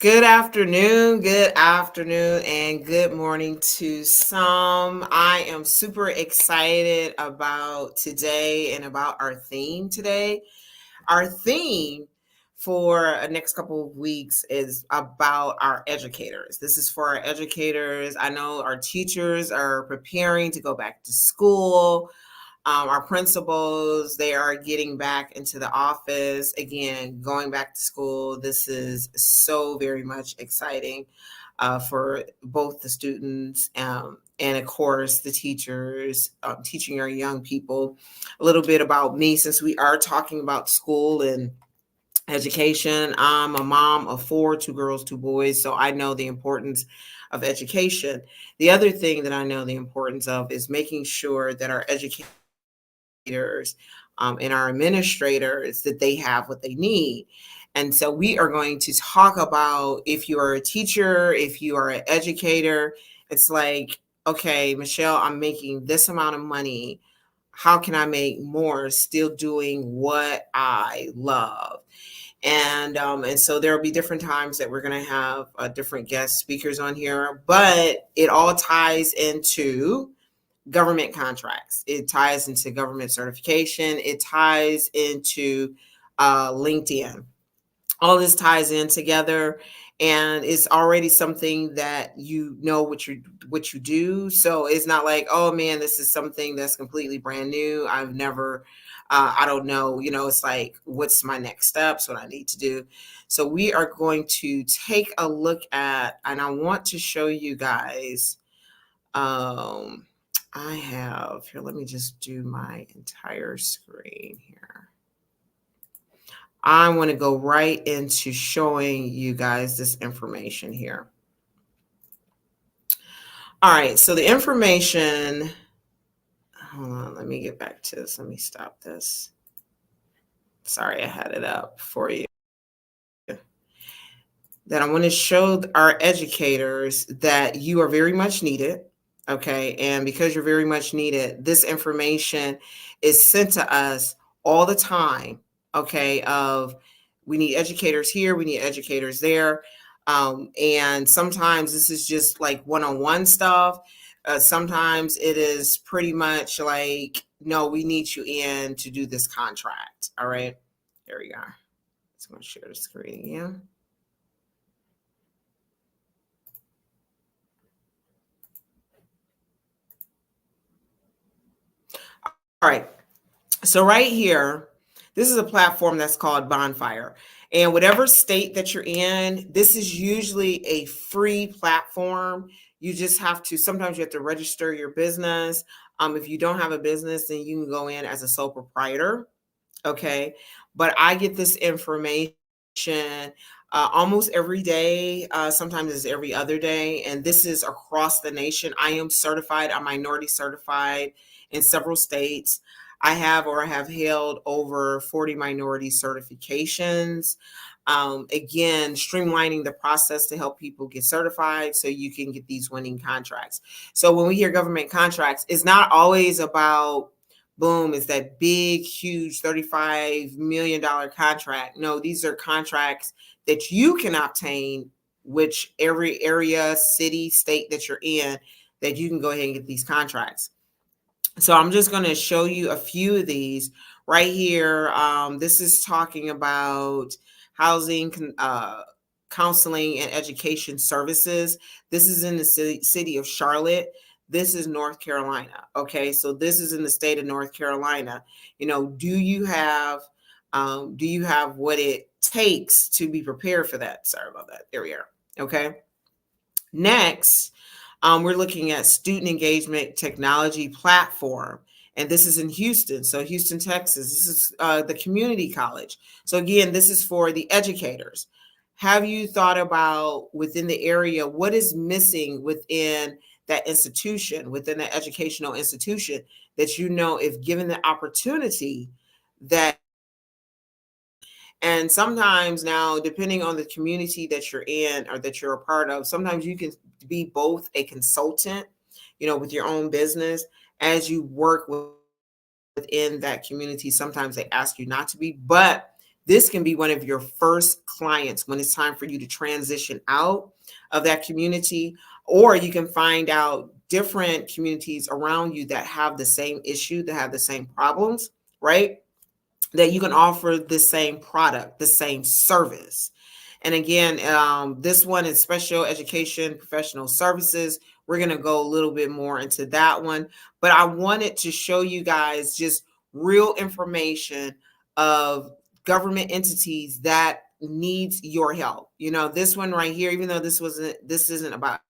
good afternoon, and good morning to some. I am super excited about today and about our theme today. Our theme for the next couple of weeks is about our educators. This is for our educators. I know our teachers are preparing to go back to school. Our principals, they are getting back into the office again, going back to school. This is so very much exciting for both the students and, of course, the teachers teaching our young people. A little bit about me, since we are talking about school and education. I'm a mom of four, two girls, two boys, so I know the importance of education. The other thing that I know the importance of is making sure that our education and our administrators, that they have what they need. And so we are going to talk about, if you are a teacher, if you are an educator, it's like, okay, Michelle, I'm making this amount of money. How can I make more still doing what I love? And so there will be different times that we're going to have different guest speakers on here, but it all ties into government contracts. It ties into government certification. It ties into LinkedIn. All this ties in together, and it's already something that you know what you do. So it's not like, oh man, this is something that's completely brand new. I've never, I don't know. It's like, what's my next steps? What I need to do. So we are going to take a look at, and I want to show you guys. I have here, let me just do my entire screen here. I want to go right into showing you guys this information here. All right, so the information, hold on, let me get back to this. Let me stop this. Sorry, I had it up for you. That I want to show our educators that you are very much needed. Okay. And because you're very much needed, this information is sent to us all the time. Okay. Of, we need educators here, we need educators there. And sometimes this is just like one-on-one stuff. Sometimes it is pretty much like, no, we need you in to do this contract. All right. There we go. Just going to share the screen again. All right. So right here, this is a platform that's called Bonfire. And whatever state that you're in, this is usually a free platform. You just have to, sometimes you have to register your business. If you don't have a business, then you can go in as a sole proprietor. Okay. But I get this information almost every day. Sometimes it's every other day. And this is across the nation. I am certified. I'm minority certified in several states. I have held over 40 minority certifications. Again, streamlining the process to help people get certified so you can get these winning contracts. So when we hear government contracts, it's not always about, boom, it's that big, huge $35 million contract. No, these are contracts that you can obtain, which every area, city, state that you're in, that you can go ahead and get these contracts. So I'm just going to show you a few of these right here. This is talking about housing, counseling, and education services. This is in the city of Charlotte. This is North Carolina. Okay, so this is in the state of North Carolina. Do you have what it takes to be prepared for that? Sorry about that. There we are. Okay. Next, we're looking at student engagement technology platform. And this is in Houston. So Houston, Texas. This is the community college. So again, this is for the educators. Have you thought about, within the area, what is missing within that institution, within the educational institution, that if given the opportunity, that, and sometimes now, depending on the community that you're in or that you're a part of, sometimes you can be both a consultant, with your own business, as you work within that community. Sometimes they ask you not to be, but this can be one of your first clients when it's time for you to transition out of that community, or you can find out different communities around you that have the same issue, that have the same problems, right? That you can offer the same product, the same service. And again, this one is special education professional services. We're going to go a little bit more into that one, but I wanted to show you guys just real information of government entities that needs your help. You know, this one right here, even though this isn't about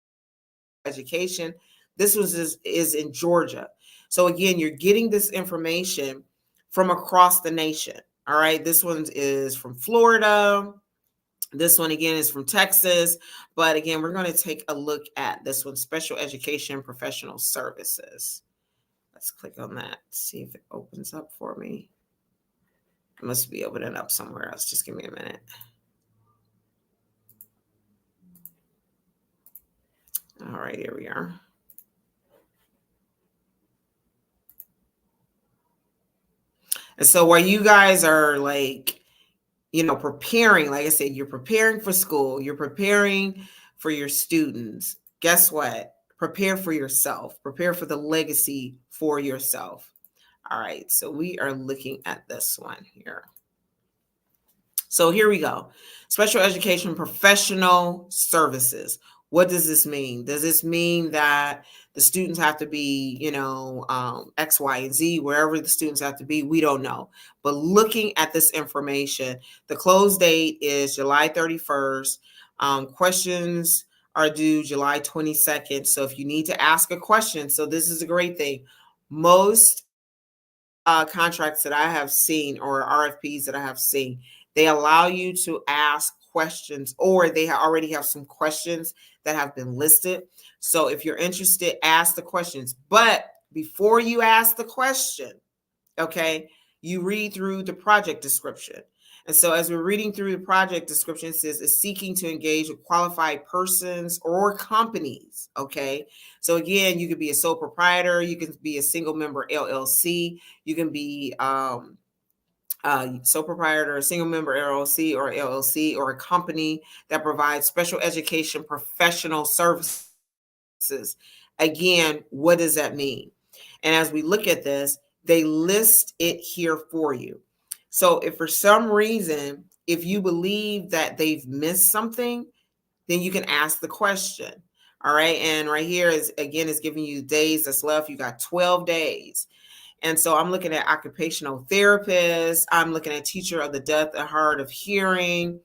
education, this is in Georgia. So again, you're getting this information from across the nation. All right, this one is from Florida. This one again is from Texas. But again, we're going to take a look at this one, special education professional services. Let's click on that, see if it opens up for me. It must be opening up somewhere else. Just give me a minute. All right, here we are. And so while you guys are like, you know, preparing, like I said, you're preparing for school, you're preparing for your students. Guess what? Prepare for yourself. Prepare for the legacy for yourself. All right, so we are looking at this one here. So here we go. Special education professional services. What does this mean? Does this mean that the students have to be, you know, X, Y, and Z, wherever the students have to be? We don't know. But looking at this information, the close date is July 31st. Questions are due July 22nd. So if you need to ask a question, so this is a great thing. Most contracts that I have seen, or RFPs that I have seen, they allow you to ask questions, or they already have some questions that have been listed. So if you're interested, ask the questions. But before you ask the question, okay, you read through the project description. And so as we're reading through the project description, it says is seeking to engage with qualified persons or companies. Okay. So again, you could be a sole proprietor, you can be a single member LLC, you can be sole proprietor, a single member LLC, or a company that provides special education professional services. Again, what does that mean? And as we look at this, they list it here for you. So if for some reason, if you believe that they've missed something, then you can ask the question. All right. And right here is giving you days that's left. You got 12 days. And so I'm looking at occupational therapists. I'm looking at teacher of the deaf and hard of hearing.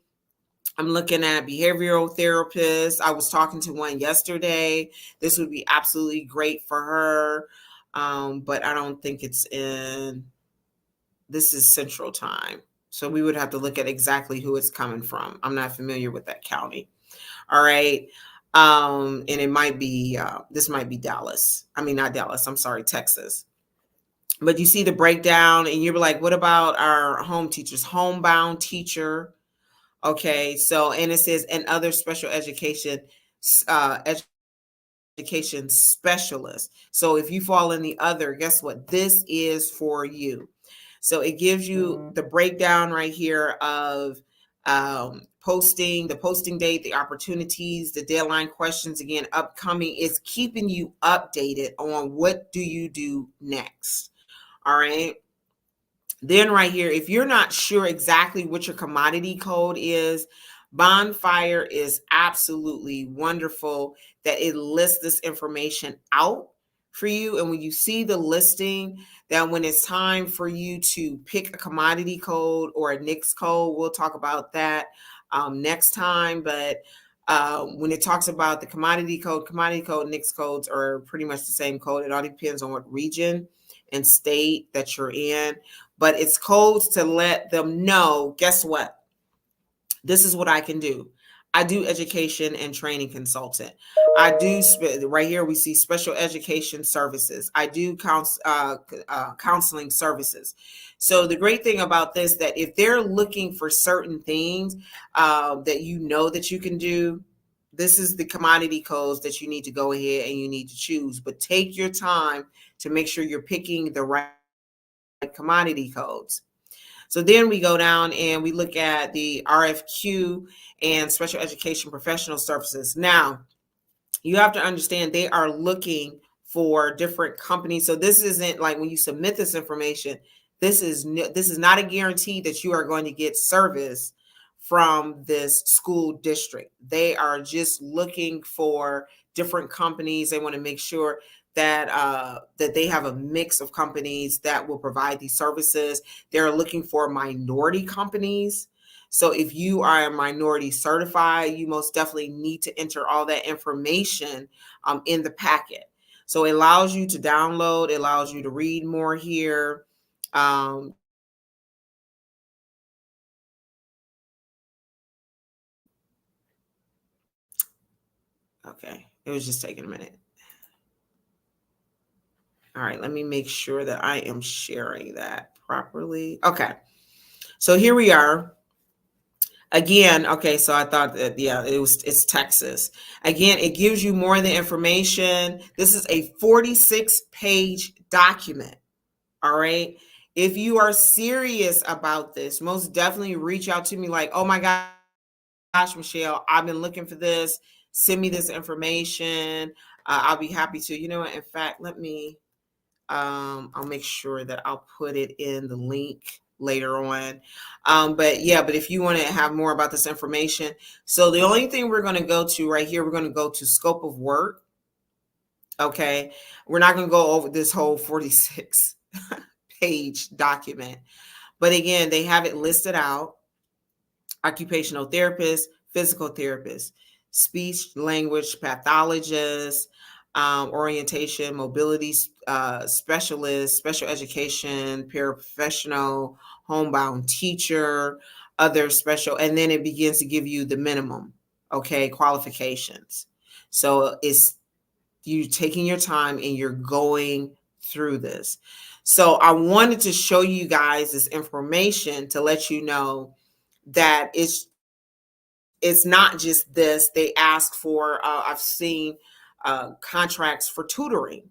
I'm looking at behavioral therapists. I was talking to one yesterday. This would be absolutely great for her. But I don't think this is Central Time. So we would have to look at exactly who it's coming from. I'm not familiar with that county. All right. And it might be, this might be Dallas. I mean, not Dallas. I'm sorry, Texas. But you see the breakdown and you're like, what about our home teachers, homebound teacher? Okay. So, and it says, and other special education specialists. So if you fall in the other, guess what? This is for you. So it gives you the breakdown right here of the posting date, the opportunities, the deadline questions, again, upcoming. Is keeping you updated on what do you do next. All right. Then right here, if you're not sure exactly what your commodity code is, Bonfire is absolutely wonderful that it lists this information out for you. And when you see the listing, that when it's time for you to pick a commodity code or a NICS code, we'll talk about that next time. But when it talks about the commodity code, NICS codes are pretty much the same code. It all depends on what region and state that you're in. But it's codes to let them know, guess what? This is what I can do. I do education and training consultant. I do, right here we see special education services. I do counseling services. So the great thing about this, that if they're looking for certain things that you know that you can do, this is the commodity codes that you need to go ahead and you need to choose. But take your time to make sure you're picking the right commodity codes. So then we go down and we look at the RFQ and special education professional services. Now, you have to understand they are looking for different companies. So this isn't like when you submit this information, this is not a guarantee that you are going to get service from this school district. They are just looking for different companies. They want to make sure that that they have a mix of companies that will provide these services. They're looking for minority companies. So if you are a minority certified, you most definitely need to enter all that information in the packet. So it allows you to download, it allows you to read more here. Um, okay, it was just taking a minute. All right, let me make sure that I am sharing that properly. Okay, so here we are. Again, okay, so I thought that, yeah, it's Texas. Again, it gives you more of the information. This is a 46-page document. All right. If you are serious about this, most definitely reach out to me like, oh my gosh, Michelle, I've been looking for this. Send me this information. I'll be happy to. You know what? In fact, let me, I'll make sure that I'll put it in the link later on. But yeah, but if you want to have more about this information, so the only thing we're going to go to right here, we're going to go to scope of work. Okay. We're not going to go over this whole 46 page document. But again, they have it listed out: occupational therapist, physical therapist, speech language pathologist, orientation, mobility specialist, special education, paraprofessional, homebound teacher, other special, and then it begins to give you the minimum, okay, qualifications. So it's you taking your time and you're going through this. So I wanted to show you guys this information to let you know that it's not just this. They ask for, I've seen contracts for tutoring.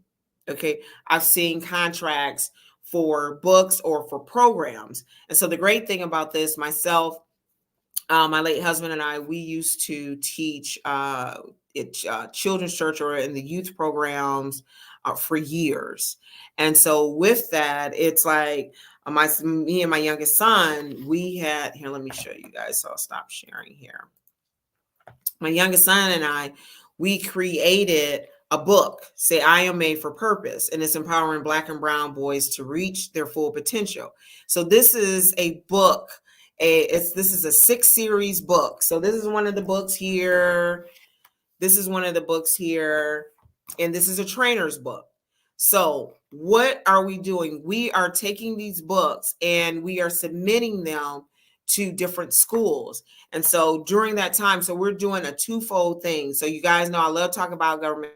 Okay. I've seen contracts for books or for programs. And so the great thing about this, myself, my late husband and I, we used to teach children's church or in the youth programs for years. And so with that, it's like me and my youngest son, we had, here, let me show you guys. So I'll stop sharing here. My youngest son and I, we created a book, say I Am Made for Purpose, and it's empowering Black and brown boys to reach their full potential. So this is a book. This is a 6-series book. So this is one of the books here. This is one of the books here. And this is a trainer's book. So what are we doing? We are taking these books and we are submitting them to different schools. And so during that time, so we're doing a twofold thing. So you guys know I love talking about government,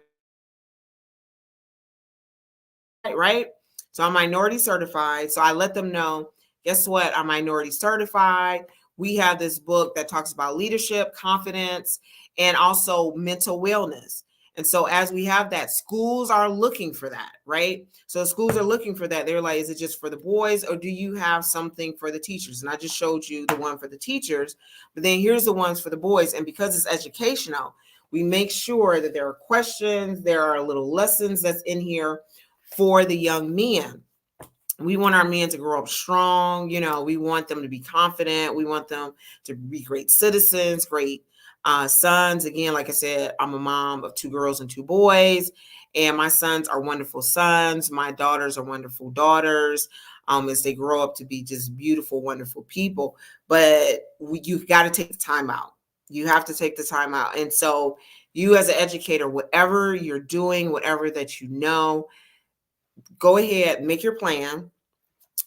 right? So I'm minority certified. So I let them know, guess what? I'm minority certified. We have this book that talks about leadership, confidence, and also mental wellness. And so as we have that, schools are looking for that, right? So schools are looking for that. They're like, is it just for the boys or do you have something for the teachers? And I just showed you the one for the teachers, but then here's the ones for the boys. And because it's educational, we make sure that there are questions, there are little lessons that's in here for the young men. We want our men to grow up strong. You know, we want them to be confident. We want them to be great citizens, great sons. Again, like I said, I'm a mom of 2 girls and 2 boys, and my sons are wonderful sons. My daughters are wonderful daughters, as they grow up to be just beautiful, wonderful people. But you've got to take the time out. You have to take the time out. And so you as an educator, whatever you're doing, whatever that you know, go ahead, make your plan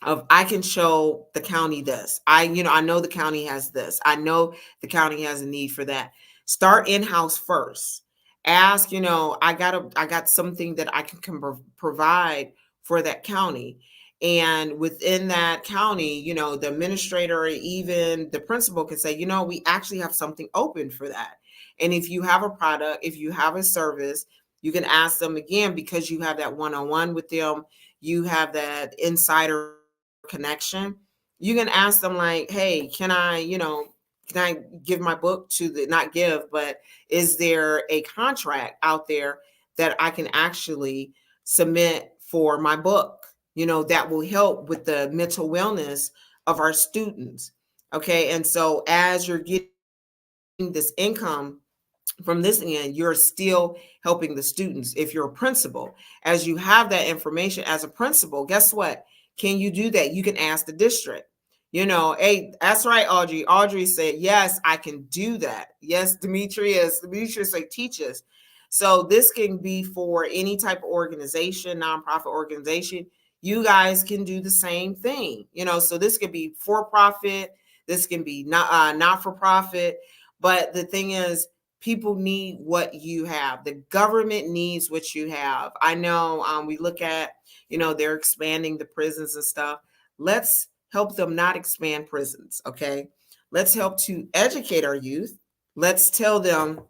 of I can show the county this. I know the county has this. I know the county has a need for that. Start in-house first. Ask, I got something that I can provide for that county. And within that county, the administrator or even the principal can say, we actually have something open for that. And if you have a product, if you have a service, you can ask them again because you have that one-on-one with them. You have that insider connection. You can ask them like, hey, can I give my book to the, not give, but is there a contract out there that I can actually submit for my book, that will help with the mental wellness of our students. Okay. And so as you're getting this income from this end, you're still helping the students. If you're a principal, as you have that information as a principal, guess what? Can you do that? You can ask the district. Hey, that's right, Audrey. Audrey said, yes, I can do that. Yes, Demetrius like teaches. So this can be for any type of organization, nonprofit organization. You guys can do the same thing. So this could be for profit. This can be not for profit. But the thing is, people need what you have. The government needs what you have. I know we look at, they're expanding the prisons and stuff. Let's help them not expand prisons, okay? Let's help to educate our youth. Let's tell them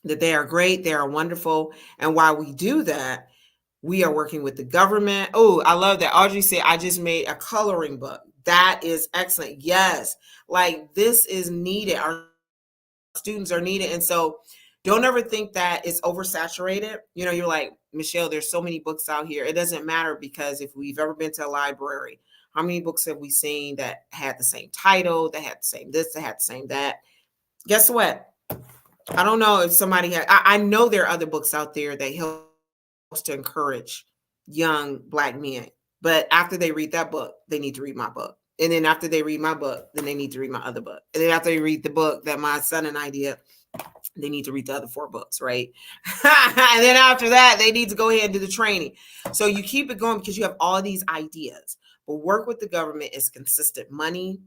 that they are great, they are wonderful. And while we do that, we are working with the government. Oh, I love that. Audrey said, I just made a coloring book. That is excellent. Yes, like this is needed. Our students are needed. And so don't ever think that it's oversaturated. You're like, Michelle, there's so many books out here. It doesn't matter, because if we've ever been to a library, how many books have we seen that had the same title, that had the same this, that had the same that? Guess what? I don't know if somebody had, I know there are other books out there that helps to encourage young Black men. But after they read that book, they need to read my book. And then after they read my book, then they need to read my other book. And then after they read the book that my son and I did, they need to read the other 4 books, right? And then after that, they need to go ahead and do the training. So you keep it going because you have all these ideas. But work with the government is consistent money.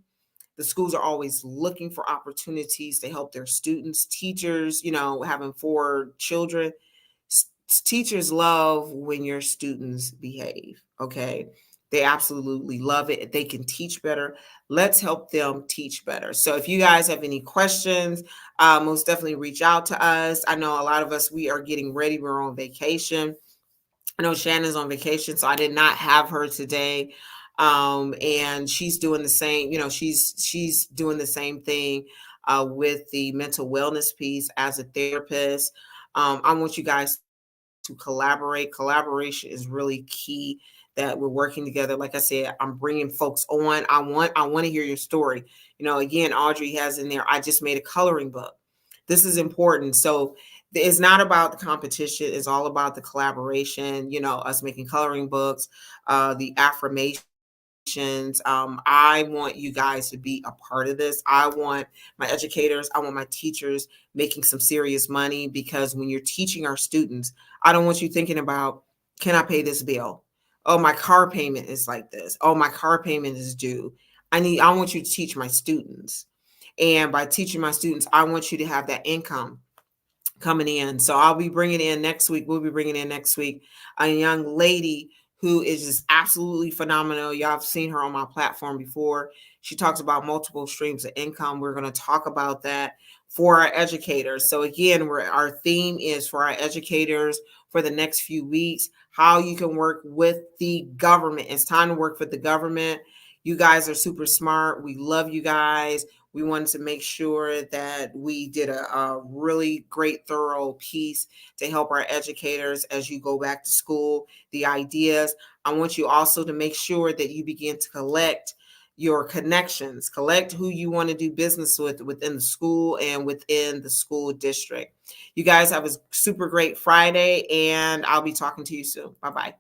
The schools are always looking for opportunities to help their students, teachers, having 4 children. Teachers love when your students behave, okay? They absolutely love it. They can teach better. Let's help them teach better. So if you guys have any questions, most definitely reach out to us. I know a lot of us, we are getting ready. We're on vacation. I know Shannon's on vacation, so I did not have her today. And she's doing the same, she's doing the same thing with the mental wellness piece as a therapist. I want you guys to collaborate. Collaboration is really key, that we're working together. Like I said, I'm bringing folks on. I want to hear your story. Again, Audrey has in there, I just made a coloring book. This is important. So it's not about the competition. It's all about the collaboration, us making coloring books, the affirmations. I want you guys to be a part of this. I want my educators, I want my teachers making some serious money, because when you're teaching our students, I don't want you thinking about, can I pay this bill? Oh, my car payment is like this. Oh, my car payment is due. I want you to teach my students. And by teaching my students, I want you to have that income coming in. So I'll be bringing in next week. We'll be bringing in next week a young lady who is just absolutely phenomenal. Y'all have seen her on my platform before. She talks about multiple streams of income. We're going to talk about that for our educators. So again, our theme is for our educators for the next few weeks, how you can work with the government. It's time to work for the government. You guys are super smart. We love you guys. We wanted to make sure that we did a really great, thorough piece to help our educators as you go back to school, the ideas. I want you also to make sure that you begin to collect your connections, collect who you want to do business with within the school and within the school district. You guys have a super great Friday, and I'll be talking to you soon. Bye-bye.